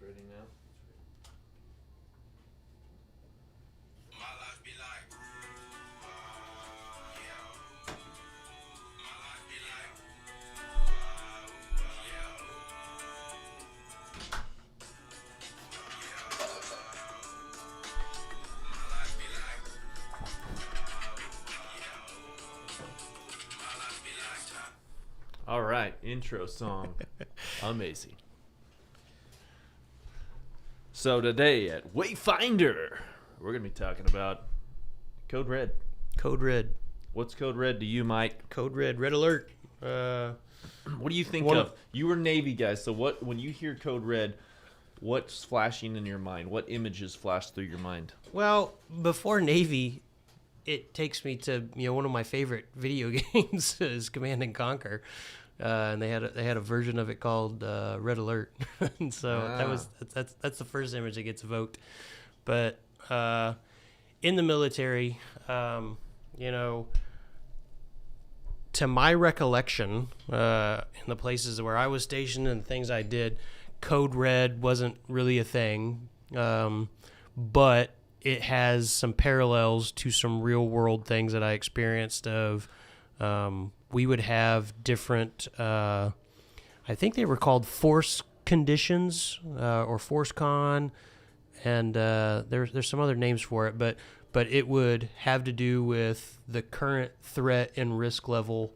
ready now. My life be like, yeah. My life be like, my life be like, my life be like. All right, intro song, amazing. So today at Wayfinder, we're gonna be talking about Code Red. Code Red. What's Code Red to you, Mike? Code Red. Red Alert. What do you think of? You were Navy guys, so when you hear Code Red, what's flashing in your mind? What images flash through your mind? Well, before Navy, it takes me to one of my favorite video games is Command and Conquer, and they had a version of it called Red Alert, and so that's the first image that gets evoked. But in the military, to my recollection, in the places where I was stationed and the things I did, Code Red wasn't really a thing, but it has some parallels to some real world things that I experienced of, we would have different, I think they were called force conditions, or force con. And there's some other names for it, but it would have to do with the current threat and risk level,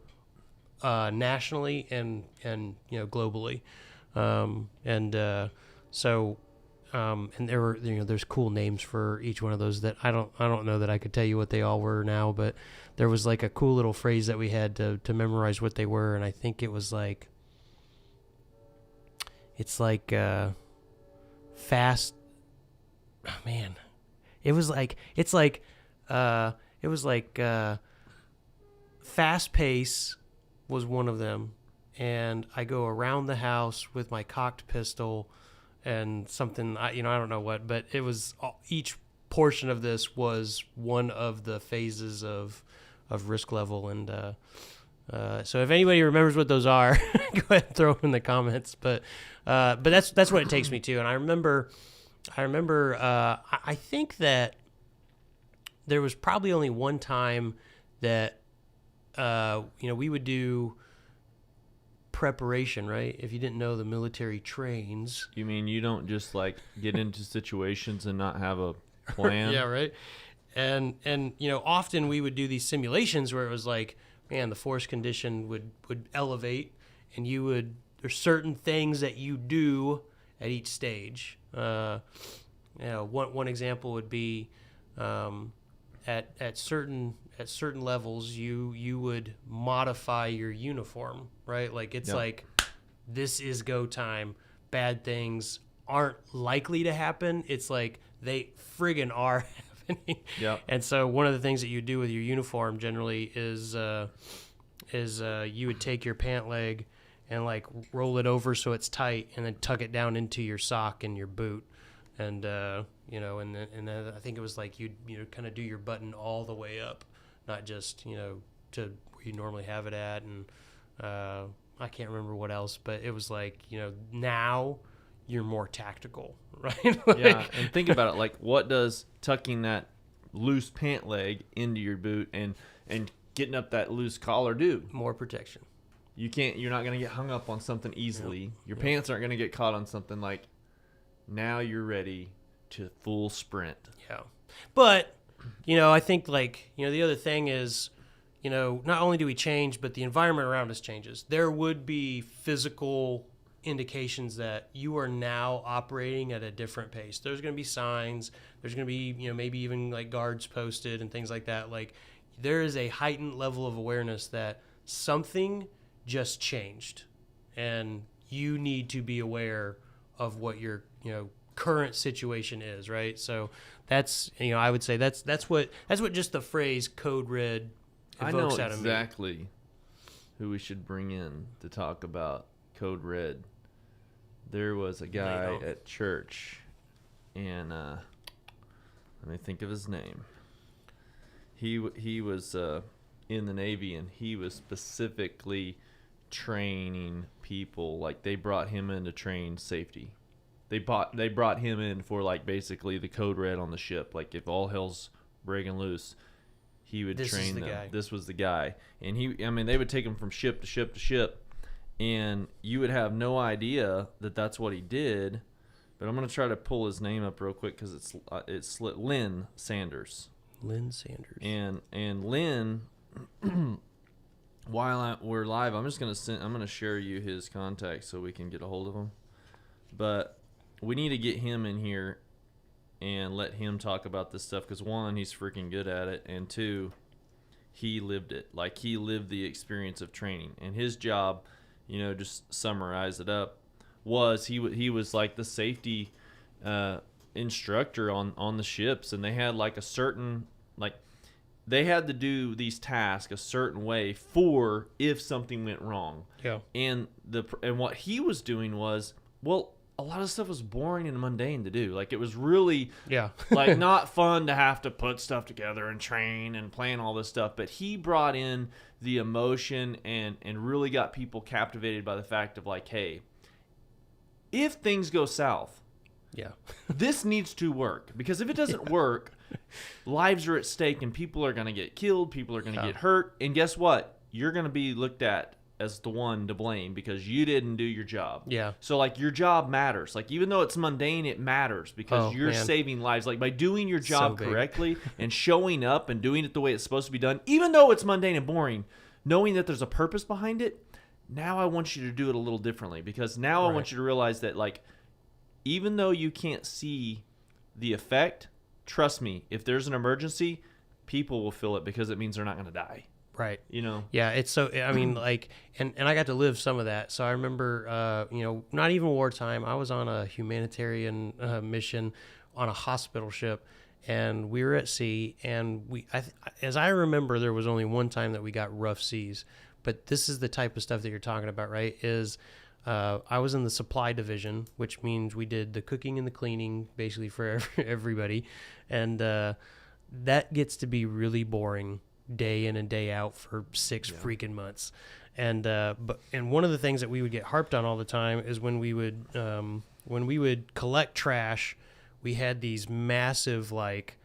nationally and globally, and there were there's cool names for each one of those that I don't know that I could tell you what they all were now, but there was like a cool little phrase that we had to memorize what they were, and I think it was like fast. Oh, man, it was like fast pace was one of them, and I go around the house with my cocked pistol and something I don't know what, but it was each portion of this was one of the phases of risk level, and so if anybody remembers what those are, go ahead and throw them in the comments. But that's what it takes me to, and I remember. I think that there was probably only one time that we would do preparation, right? If you didn't know, the military trains. You mean you don't just like get into situations and not have a plan? Yeah, right. And often we would do these simulations where it was like, man, the force condition would elevate, and there's certain things that you do at each stage. One example would be at certain levels you would modify your uniform, right? Like it's like, this is go time. Bad things aren't likely to happen. It's like they friggin' are happening. Yeah. And so one of the things that you do with your uniform generally is you would take your pant leg and like roll it over so it's tight, and then tuck it down into your sock and your boot, and and then I think it was like you'd kind of do your button all the way up, not just to where you normally have it at, and I can't remember what else, but it was like now you're more tactical, right? Yeah, and think about it, like what does tucking that loose pant leg into your boot and getting up that loose collar do? More protection. You're not going to get hung up on something easily. Yep. Your pants aren't going to get caught on something. Like, now you're ready to full sprint. Yeah. But, I think like, the other thing is, not only do we change, but the environment around us changes. There would be physical indications that you are now operating at a different pace. There's going to be signs. There's going to be, maybe even like guards posted and things like that. Like, there is a heightened level of awareness that something just changed, and you need to be aware of what your current situation is, right? So that's I would say that's what just the phrase Code Red evokes out of me. I know exactly who we should bring in to talk about Code Red. There was a guy at church, and let me think of his name. He was in the Navy, and he was specifically training people. Like, they brought him in to train safety. they brought him in for like basically the code red on the ship. Like if all hell's breaking loose, he would train them. Guy. This was the guy, and they would take him from ship to ship to ship, and you would have no idea that that's what he did. But I'm gonna try to pull his name up real quick because it's Lynn Sanders. Lynn Sanders. And Lynn, while we're live, I'm gonna share you his contact so we can get a hold of him. But we need to get him in here and let him talk about this stuff because one, he's freaking good at it, and two, he lived it. Like he lived the experience of training, and his job, just summarize it up, was he was like the safety instructor on the ships, and they had like a certain they had to do these tasks a certain way for if something went wrong. Yeah. And what he was doing was, well, a lot of stuff was boring and mundane to do. Like it was really like not fun to have to put stuff together and train and plan all this stuff. But he brought in the emotion and really got people captivated by the fact of like, hey, if things go south, this needs to work, because if it doesn't work, lives are at stake and people are going to get killed, people are going to get hurt, and guess what? You're going to be looked at as the one to blame because you didn't do your job. Yeah. So like your job matters. Like even though it's mundane, it matters because you're saving lives. Like by doing your job correctly and showing up and doing it the way it's supposed to be done, even though it's mundane and boring, knowing that there's a purpose behind it, now I want you to do it a little differently, because now I want you to realize that like even though you can't see the effect, trust me, if there's an emergency, people will feel it because it means they're not going to die. Right. Yeah, it's so, I mean, like, and I got to live some of that. So I remember, not even wartime. I was on a humanitarian mission on a hospital ship, and we were at sea, and as I remember, there was only one time that we got rough seas. But this is the type of stuff that you're talking about, right? I was in the supply division, which means we did the cooking and the cleaning basically for everybody. And that gets to be really boring day in and day out for 6 freaking months. And one of the things that we would get harped on all the time is when we would collect trash, we had these massive, like,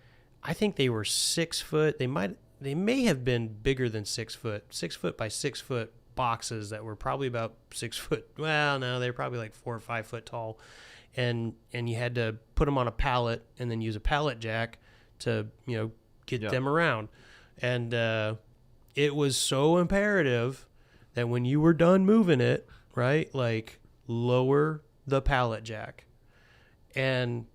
I think they were 6 foot. They may have been bigger than 6 foot, 6 foot by 6 foot boxes that were probably about 6 foot. Well, no, they're probably like 4 or 5 foot tall. And you had to put them on a pallet and then use a pallet jack to, get them around. And it was so imperative that when you were done moving it, right, like lower the pallet jack. And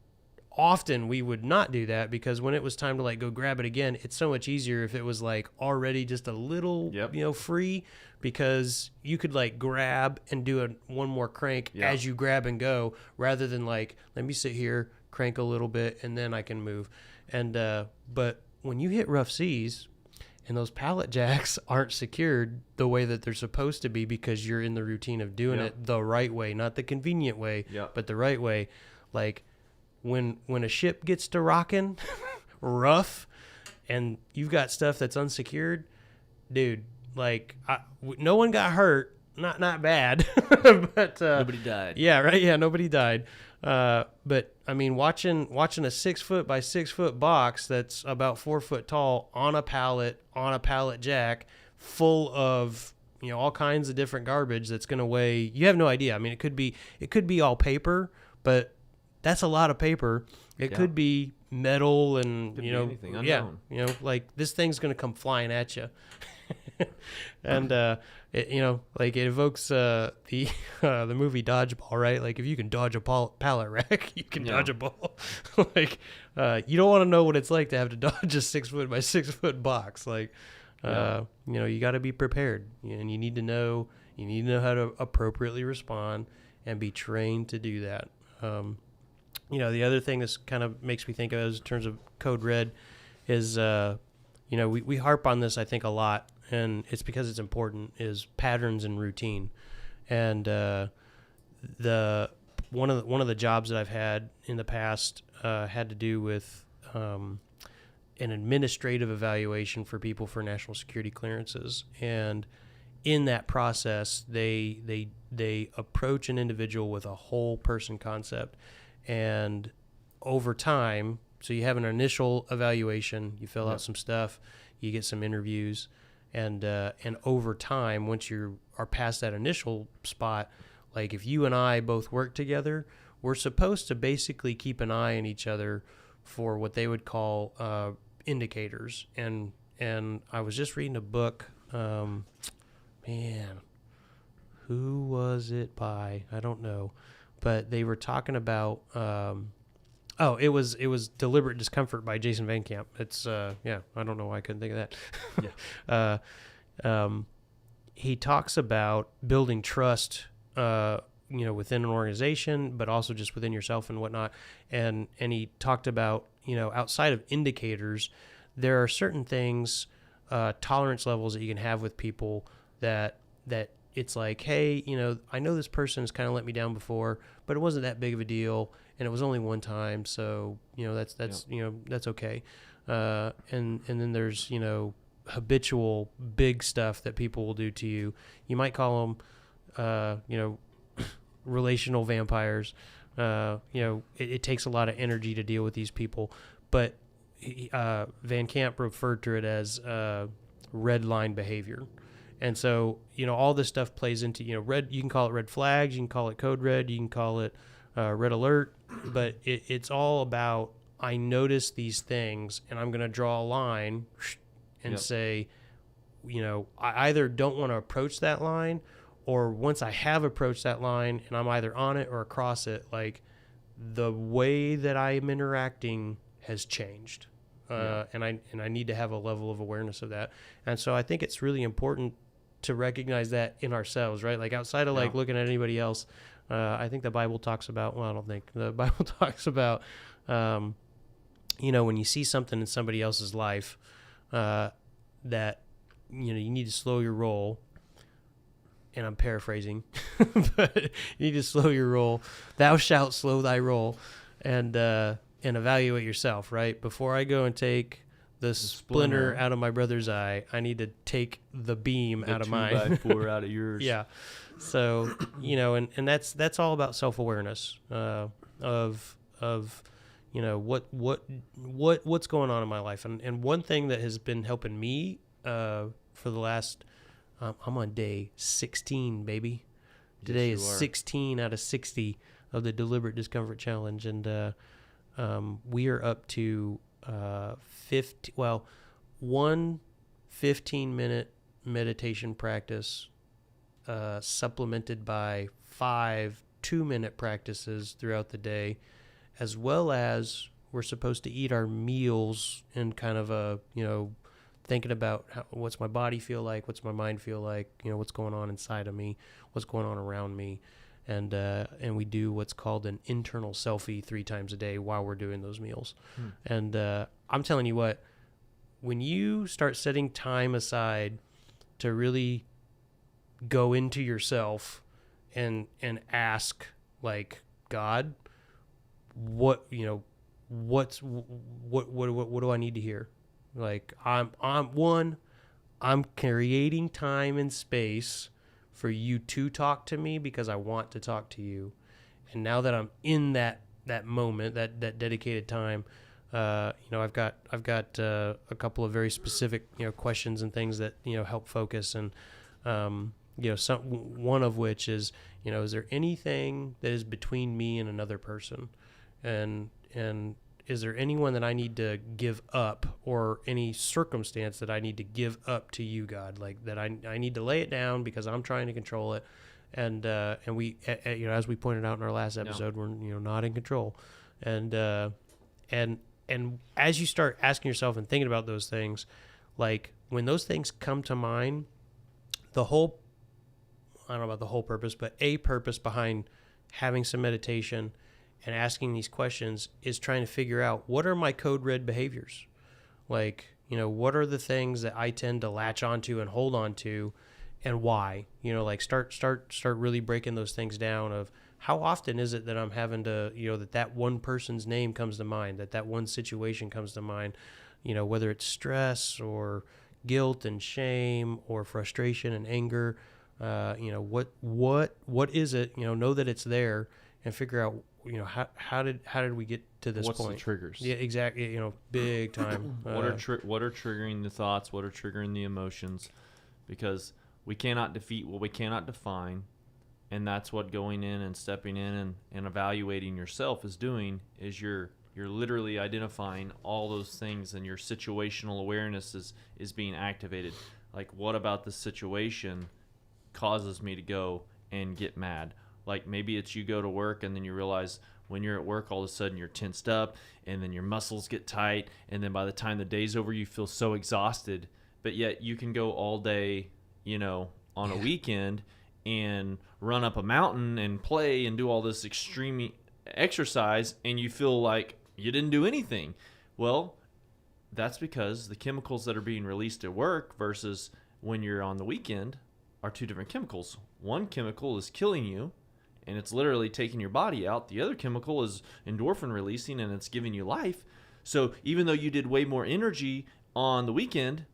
often we would not do that because when it was time to like go grab it again, it's so much easier if it was like already just a little, free, because you could like grab and do one more crank as you grab and go, rather than like, let me sit here, crank a little bit, and then I can move. And, but when you hit rough seas and those pallet jacks aren't secured the way that they're supposed to be because you're in the routine of doing it the right way, not the convenient way, but the right way, like, when a ship gets to rocking rough and you've got stuff that's unsecured, dude, like no one got hurt, not bad, but nobody died. Yeah, right. Yeah, nobody died. But I mean, watching a 6 foot by 6 foot box that's about 4 foot tall on a pallet jack full of all kinds of different garbage that's going to weigh, you have no idea. I mean, it could be all paper, but that's a lot of paper. It could be metal and, could be anything unknown. like this thing's going to come flying at you. And, it evokes the movie Dodgeball, right? Like if you can dodge a pallet rack, you can dodge a ball. Like, you don't want to know what it's like to have to dodge a 6 foot by 6 foot box. Like, you got to be prepared, and you need to know how to appropriately respond and be trained to do that. The other thing this kind of makes me think of as in terms of Code Red is, we harp on this, I think, a lot, and it's because it's important, is patterns and routine. And one of the jobs that I've had in the past had to do with an administrative evaluation for people for national security clearances. And in that process, they approach an individual with a whole person concept. And over time, so you have an initial evaluation, you fill Yep. out some stuff, you get some interviews, and over time, once you are past that initial spot, like if you and I both work together, we're supposed to basically keep an eye on each other for what they would call indicators. And I was just reading a book, man, who was it by? I don't know, but they were talking about. It was Deliberate Discomfort by Jason Van Camp. It's I don't know why I couldn't think of that. Yeah. He talks about building trust, within an organization, but also just within yourself and whatnot. And he talked about, outside of indicators, there are certain things, tolerance levels that you can have with people that it's like, hey, I know this person's kind of let me down before, but it wasn't that big of a deal, and it was only one time, so that's that's okay. And then there's habitual big stuff that people will do to you. You might call them, relational vampires. It takes a lot of energy to deal with these people, but Van Camp referred to it as red line behavior. And so, all this stuff plays into, red, you can call it red flags, you can call it code red, you can call it red alert, but it's all about, I notice these things and I'm going to draw a line and say, I either don't want to approach that line, or once I have approached that line and I'm either on it or across it, like the way that I am interacting has changed. And I need to have a level of awareness of that. And so I think it's really important to recognize that in ourselves, right? Like outside of like looking at anybody else, I think the Bible talks about, well, I don't think the Bible talks about, when you see something in somebody else's life, that, you need to slow your roll. And I'm paraphrasing, but you need to slow your roll. Thou shalt slow thy roll, and evaluate yourself, right? Before I go and take the splinter out of my brother's eye, I need to take the beam out of mine. 2x4 out of yours. Yeah. So, and that's all about self-awareness, of what's going on in my life. And one thing that has been helping me, for the last, I'm on day 16, baby. Today is 16 out of 60 of the Deliberate Discomfort Challenge. And, we are up to, one 15-minute meditation practice, supplemented by 5 2-minute practices throughout the day, as well as we're supposed to eat our meals in kind of a, thinking about what's my body feel like, what's my mind feel like, what's going on inside of me, what's going on around me. And we do what's called an internal selfie 3 times a day while we're doing those meals. And I'm telling you what, when you start setting time aside to really go into yourself and ask, like, God, what do I need to hear? Like, I'm creating time and space for you to talk to me because I want to talk to you. And now that I'm in that moment, that dedicated time, I've got a couple of very specific, questions and things that, help focus. And, one of which is, is there anything that is between me and another person? And is there anyone that I need to give up, or any circumstance that I need to give up to you, God? Like that I need to lay it down because I'm trying to control it. And we, as we pointed out in our last episode, we're, not in control. And as you start asking yourself and thinking about those things, like when those things come to mind, I don't know about the whole purpose, but a purpose behind having some meditation and asking these questions is trying to figure out, what are my code red behaviors? Like, what are the things that I tend to latch onto and hold on to, and why? Like start really breaking those things down of how often is it that I'm having to, that one person's name comes to mind, that one situation comes to mind, whether it's stress or guilt and shame or frustration and anger, what is it, know that it's there and figure out, how did we get to this What's point? the triggers? Yeah, exactly. Big time. What are triggering the thoughts? What are triggering the emotions? Because we cannot defeat what we cannot define, and that's what going in and stepping in and evaluating yourself is doing. Is you're literally identifying all those things, and your situational awareness is being activated. Like, what about this situation causes me to go and get mad? Like, maybe it's you go to work and then you realize when you're at work, all of a sudden you're tensed up and then your muscles get tight. And then by the time the day's over, you feel so exhausted. But yet you can go all day, on a weekend and run up a mountain and play and do all this extreme exercise, and you feel like you didn't do anything. Well, that's because the chemicals that are being released at work versus when you're on the weekend are two different chemicals. One chemical is killing you, and it's literally taking your body out. The other chemical is endorphin releasing, and it's giving you life. So even though you did way more energy on the weekend,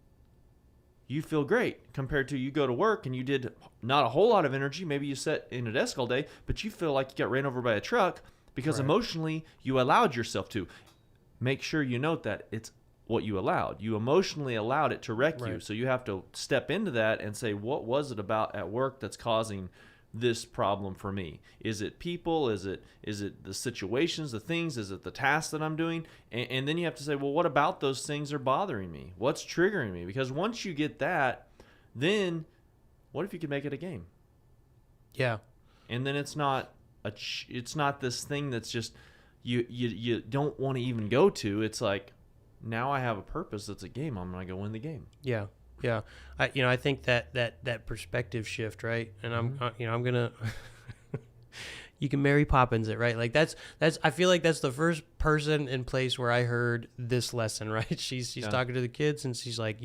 you feel great compared to you go to work and you did not a whole lot of energy. Maybe you sat in a desk all day, but you feel like you got ran over by a truck because emotionally you allowed yourself to. Make sure you note that it's what you allowed. You emotionally allowed it to wreck you. So you have to step into that and say, what was it about at work that's causing this problem for me? Is it people? Is it the situations, the things? Is it the tasks that I'm doing? And then you have to say, well, what about those things are bothering me? What's triggering me? Because once you get that, then what if you could make it a game? Yeah. And then it's not this thing that's just you don't want to even go to. It's like, now I have a purpose. That's a game. I'm gonna go win the game. Yeah. Yeah. I think that perspective shift, right? And I'm gonna you can Mary Poppins it, right? Like that's I feel like that's the first person in place where I heard this lesson, right? She's talking to the kids and she's like,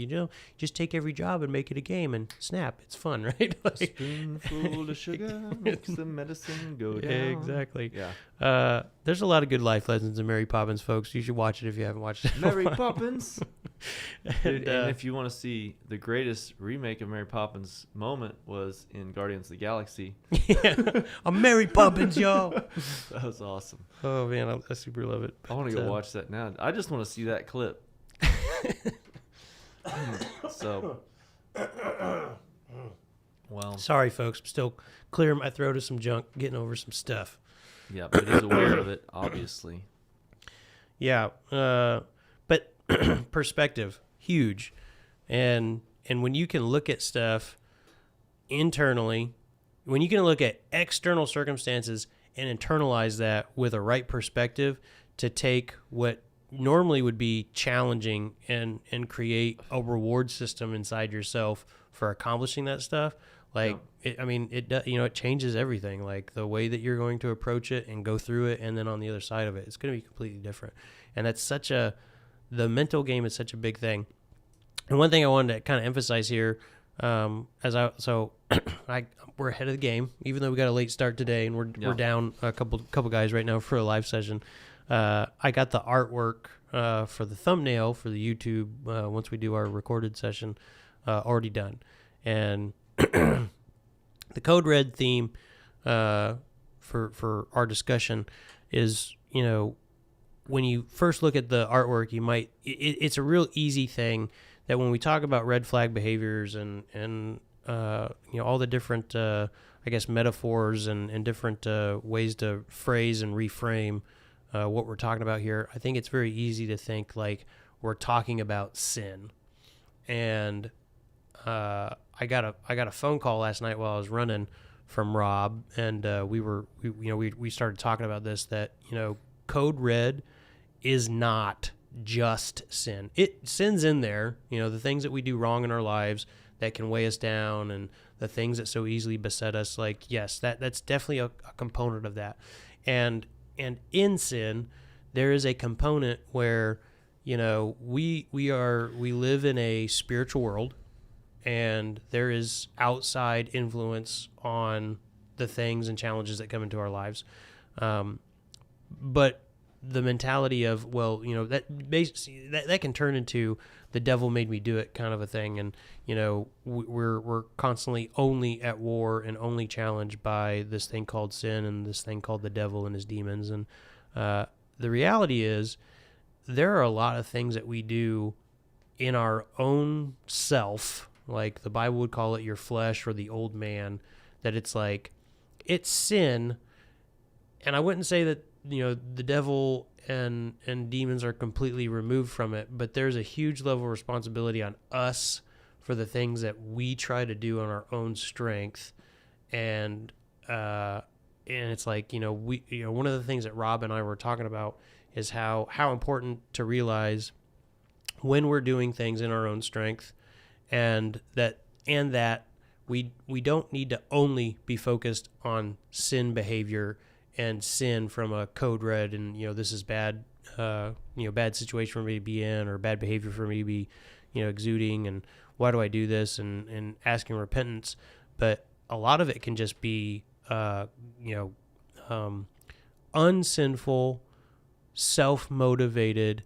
just take every job and make it a game and snap. It's fun, right? Like, a spoonful of sugar makes the medicine go down. Exactly. Yeah. There's a lot of good life lessons in Mary Poppins, folks. You should watch it if you haven't watched it. Mary Poppins. and if you want to see the greatest remake of Mary Poppins moment was in Guardians of the Galaxy. Yeah. I'm Mary Poppins, y'all. That was awesome. Oh man, I super love it. I want to go watch that now. I just want to see that clip. So, well, sorry folks, I'm still clearing my throat of some junk, getting over some stuff. Yeah, but he's aware of it, obviously. Yeah, but perspective, huge, and when you can look at stuff internally, when you can look at external circumstances and internalize that with a right perspective to take what normally would be challenging and create a reward system inside yourself for accomplishing that stuff. Like, it changes everything. Like the way that you're going to approach it and go through it. And then on the other side of it, it's going to be completely different. And that's the mental game is such a big thing. And one thing I wanted to kind of emphasize here, we're ahead of the game, even though we got a late start today and we're down a couple guys right now for a live session. I got the artwork for the thumbnail for the YouTube once we do our recorded session already done, and the Code Red theme for our discussion is, when you first look at the artwork, you might it's a real easy thing that when we talk about red flag behaviors and all the different metaphors and different ways to phrase and reframe what we're talking about here, I think it's very easy to think like we're talking about sin. And I got a phone call last night while I was running from Rob, and we started talking about this, that Code Red is not just sin. Sin's in there, the things that we do wrong in our lives that can weigh us down, and the things that so easily beset us. Like, yes, that's definitely a component of that. And in sin, there is a component where, we live in a spiritual world, and there is outside influence on the things and challenges that come into our lives. But the mentality of, well, that can turn into the devil made me do it kind of a thing. And, we're constantly only at war and only challenged by this thing called sin and this thing called the devil and his demons. And the reality is there are a lot of things that we do in our own self, like the Bible would call it your flesh or the old man, that it's like, it's sin. And I wouldn't say that, the devil and demons are completely removed from it, but there's a huge level of responsibility on us for the things that we try to do on our own strength. And it's like, one of the things that Rob and I were talking about is how important to realize when we're doing things in our own strength, and that we don't need to only be focused on sin behavior and sin from a code red, and this is bad, bad situation for me to be in, or bad behavior for me to be, exuding, and why do I do this, and asking repentance. But a lot of it can just be, unsinful, self-motivated,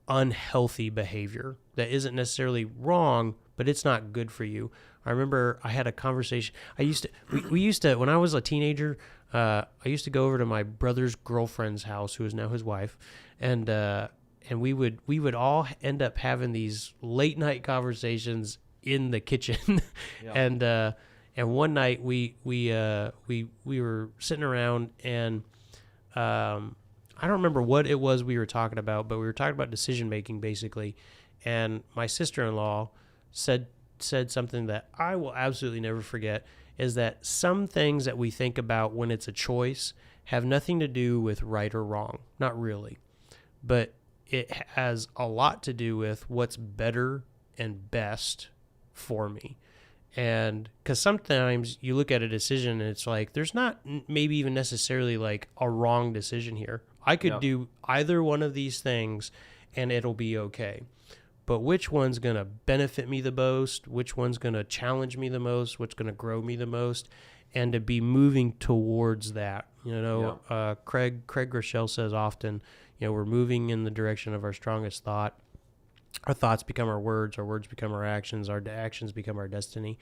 unhealthy behavior that isn't necessarily wrong, but it's not good for you. I remember I had a conversation. We used to, when I was a teenager, I used to go over to my brother's girlfriend's house, who is now his wife, and we would all end up having these late night conversations in the kitchen. Yeah. And one night we were sitting around, and I don't remember what it was we were talking about, but we were talking about decision making basically. And my sister-in-law said something that I will absolutely never forget, is that some things that we think about when it's a choice have nothing to do with right or wrong. Not really. But it has a lot to do with what's better and best for me. And because sometimes you look at a decision and it's like, there's not maybe even necessarily like a wrong decision here. I could do either one of these things and it'll be okay. But which one's going to benefit me the most? Which one's going to challenge me the most? What's going to grow me the most? And to be moving towards that. Craig Rochelle says often, we're moving in the direction of our strongest thought. Our thoughts become our words become our actions become our destiny.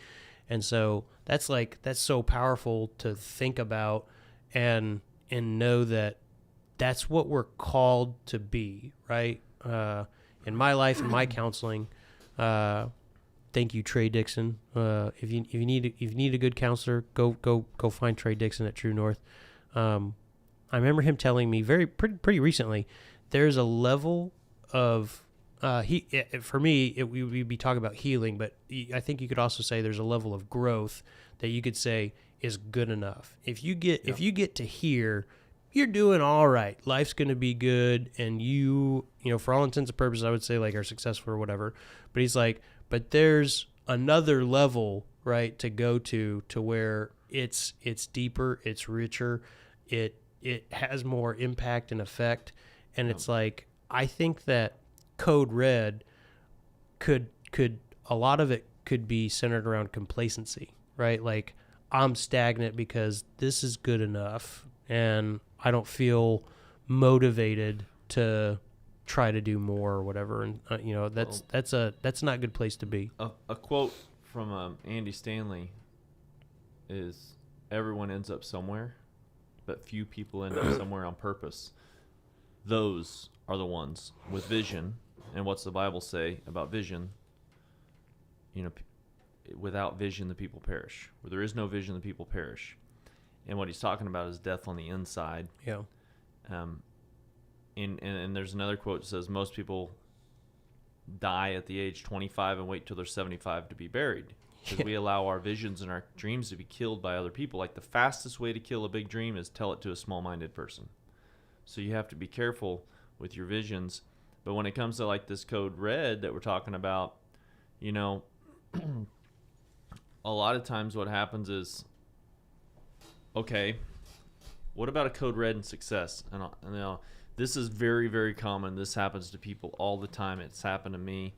And so that's so powerful to think about and know that that's what we're called to be, right? In my life, in my counseling, thank you, Trey Dixon. If you need a good counselor, go find Trey Dixon at True North. I remember him telling me pretty recently, there's a level of for me, we'd be talking about healing, but I think you could also say there's a level of growth that you could say is good enough. If you get to here, you're doing all right. Life's going to be good, and you for all intents and purposes, I would say like are successful or whatever. But he's like, but there's another level, right, to go to where it's deeper, it's richer, it has more impact and effect, and it's like, I think that Code Red could a lot of it could be centered around complacency, right? Like, I'm stagnant because this is good enough, and I don't feel motivated to try to do more or whatever. And that's not a good place to be. A quote from Andy Stanley is, "Everyone ends up somewhere, but few people end up somewhere on purpose. Those are the ones with vision." And what's the Bible say about vision? Without vision, the people perish. Where there is no vision, the people perish. And what he's talking about is death on the inside. Yeah. And there's another quote that says, most people die at the age 25 and wait till they're 75 to be buried. Because we allow our visions and our dreams to be killed by other people. Like, the fastest way to kill a big dream is tell it to a small-minded person. So you have to be careful with your visions. But when it comes to like this Code Red that we're talking about, a lot of times what happens is, okay, what about a Code Red in success? And this is very, very common. This happens to people all the time. It's happened to me.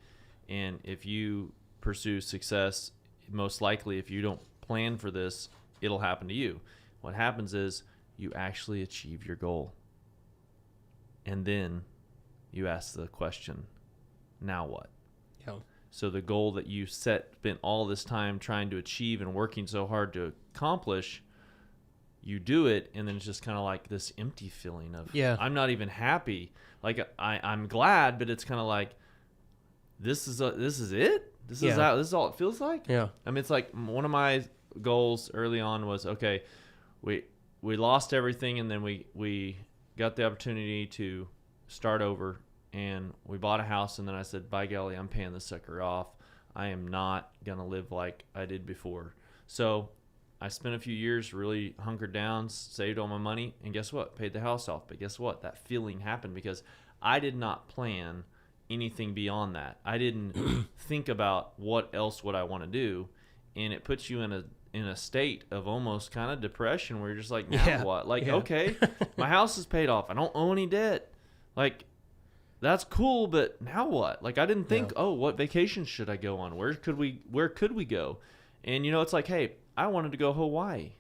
And if you pursue success, most likely if you don't plan for this, it'll happen to you. What happens is you actually achieve your goal. And then you ask the question, now what? Yeah. So the goal that you spent all this time trying to achieve and working so hard to accomplish, you do it, and then it's just kind of like this empty feeling of, I'm not even happy. Like I'm glad, but it's kind of like, this is it. This is all it feels like. Yeah. I mean, it's like one of my goals early on was, okay, we lost everything, and then we got the opportunity to start over, and we bought a house, and then I said, by golly, I'm paying this sucker off. I am not gonna live like I did before. So I spent a few years really hunkered down, saved all my money, and guess what? Paid the house off. But guess what? That feeling happened because I did not plan anything beyond that. I didn't think about what else would I want to do, and it puts you in a state of almost kind of depression where you're just like, now what? Like, okay, my house is paid off. I don't owe any debt. Like, that's cool, but now what? Like, I didn't think, what vacation should I go on? Where could we go? And it's like, hey, I wanted to go Hawaii.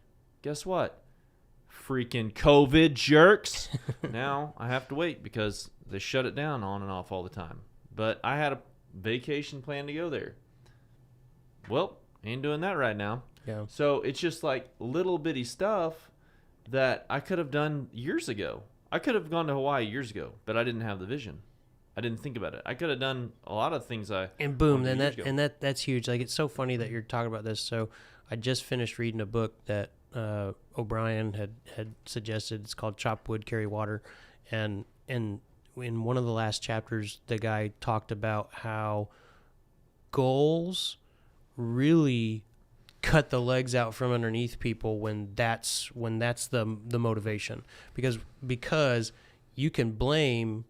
Guess what? Freaking COVID jerks. Now I have to wait because they shut it down on and off all the time. But I had a vacation plan to go there. Well, ain't doing that right now. Yeah. So it's just like little bitty stuff that I could have done years ago. I could have gone to Hawaii years ago, but I didn't have the vision. I didn't think about it. I could have done a lot of things. And boom, then that's huge. Like, it's so funny that you're talking about this. So I just finished reading a book that O'Brien had suggested. It's called Chop Wood, Carry Water, and in one of the last chapters, the guy talked about how goals really cut the legs out from underneath people when that's the motivation, because you can blame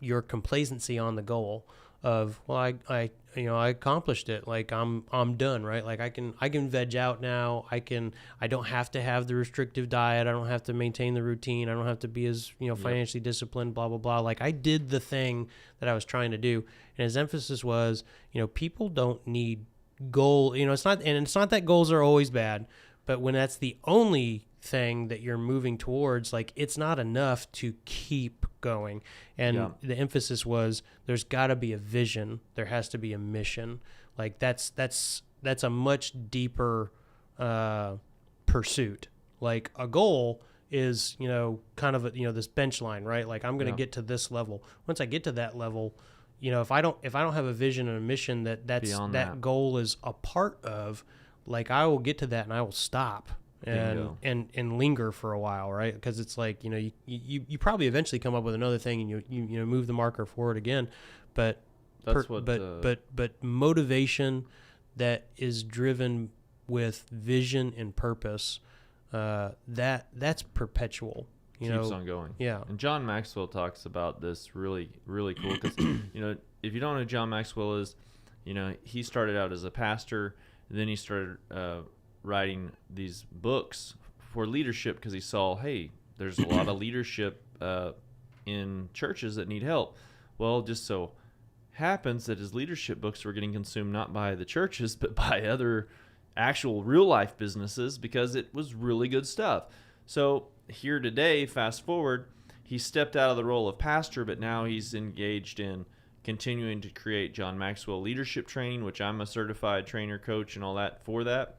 your complacency on the goal of, well, I accomplished it. Like, I'm done, right? Like, I can veg out now. I don't have to have the restrictive diet. I don't have to maintain the routine. I don't have to be as, financially disciplined, blah, blah, blah. Like, I did the thing that I was trying to do. And his emphasis was, people don't need goal. It's not that goals are always bad, but when that's the only thing that you're moving towards, like, it's not enough to keep going. And the emphasis was, there's got to be a vision. There has to be a mission. Like, that's a much deeper pursuit. Like, a goal is, kind of this bench line, right? Like, I'm going to get to this level. Once I get to that level, if I don't have a vision and a mission that goal is a part of, like, I will get to that and I will stop and linger for a while, right? Because it's like, you probably eventually come up with another thing, and you move the marker forward again, but motivation that is driven with vision and purpose, that's perpetual. Keeps on going. Yeah. And John Maxwell talks about this really, really cool because, if you don't know who John Maxwell is, he started out as a pastor, and then he started writing these books for leadership because he saw, hey, there's a lot of leadership in churches that need help. Well, just so happens that his leadership books were getting consumed not by the churches, but by other actual real-life businesses because it was really good stuff. So here today, fast forward, he stepped out of the role of pastor, but now he's engaged in continuing to create John Maxwell leadership training, which I'm a certified trainer, coach, and all that for that.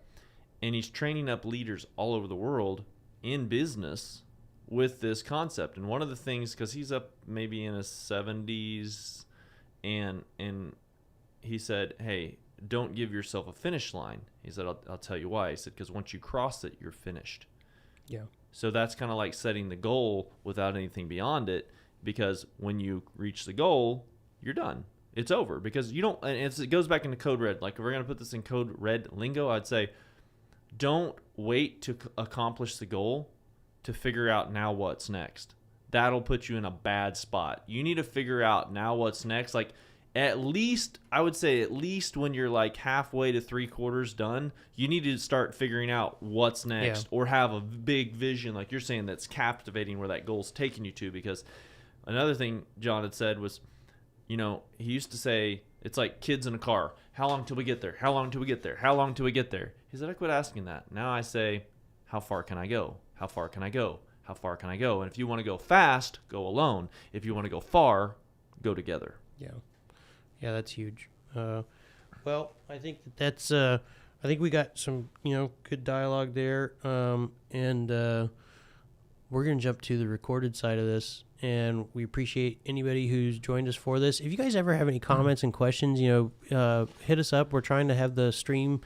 And he's training up leaders all over the world in business with this concept. And one of the things, because he's up maybe in his 70s, and he said, hey, don't give yourself a finish line. He said, I'll tell you why. He said, because once you cross it, you're finished. Yeah. So that's kind of like setting the goal without anything beyond it, because when you reach the goal, you're done. It's over, because you don't, and it goes back into code red. Like, if we're going to put this in code red lingo, I'd say, don't wait to accomplish the goal to figure out now what's next. That'll put you in a bad spot. You need to figure out now what's next. Like, at least, I would say at least when you're like halfway to 3/4 done, you need to start figuring out what's next, or have a big vision, like you're saying, that's captivating where that goal's taking you to. Because another thing John had said was, he used to say, it's like kids in a car. How long till we get there? How long till we get there? How long till we get there? He said, I quit asking that. Now I say, how far can I go? How far can I go? how far can I go? And if you want to go fast, go alone. If you want to go far, go together. Yeah, that's huge. Well, I think that's I think we got some good dialogue there, and we're gonna jump to the recorded side of this. And we appreciate anybody who's joined us for this. If you guys ever have any comments and questions, hit us up. We're trying to have the stream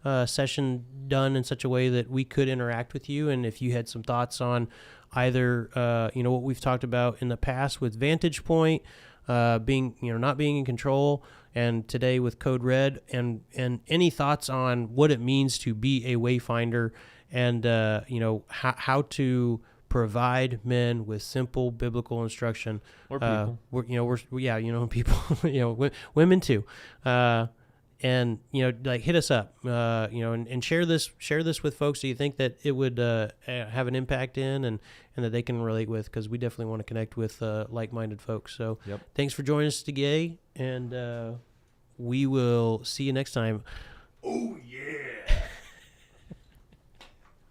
session done in such a way that we could interact with you. And if you had some thoughts on either, what we've talked about in the past with Vantage Point, being, not being in control, and today with Code Red, and any thoughts on what it means to be a Wayfinder, and, how to provide men with simple biblical instruction, or people. People, women too, and hit us up, and share this with folks that you think that it would have an impact in, and that they can relate with, because we definitely want to connect with like-minded folks. So Thanks for joining us today, and we will see you next time. Oh yeah.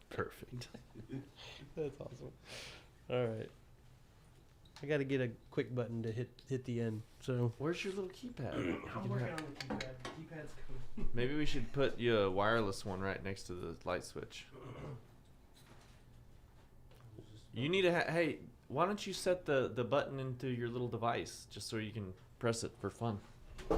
Perfect. That's awesome. All right. I got to get a quick button to hit the end. So where's your little keypad? I'm working on the keypad. The keypad's cool. Maybe we should put you a wireless one right next to the light switch. You need to hey, why don't you set the button into your little device just so you can press it for fun?